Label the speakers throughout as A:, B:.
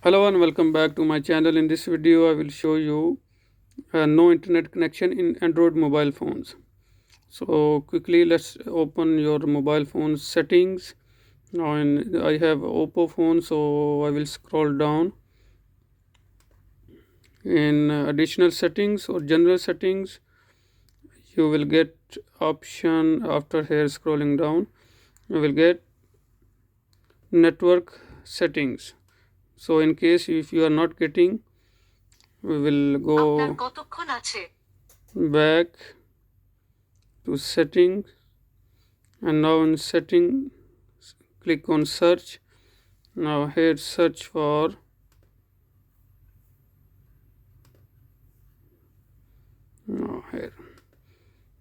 A: Hello and welcome back to my channel. In this video I will show you no internet connection in Android mobile phones. So quickly let's open your mobile phone settings. Now I have Oppo phone, so I will scroll down in additional settings or general settings. You will get option after here. Scrolling down you will get network settings. So in case if you are not getting, we will go back to settings, and now in setting click on search. Now here search for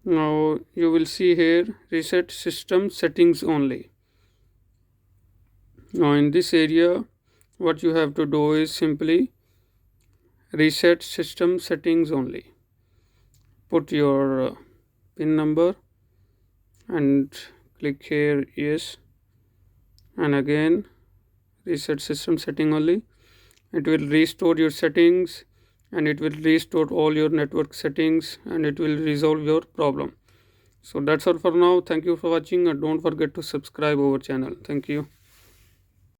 A: now you will see here reset system settings only. Now in this area what you have to do is simply reset system settings only. Put your pin number and click here yes, and again reset system setting only. It will restore your settings and it will restore all your network settings and it will resolve your problem. So that's all for now. Thank you for watching and don't forget to subscribe our channel. Thank you.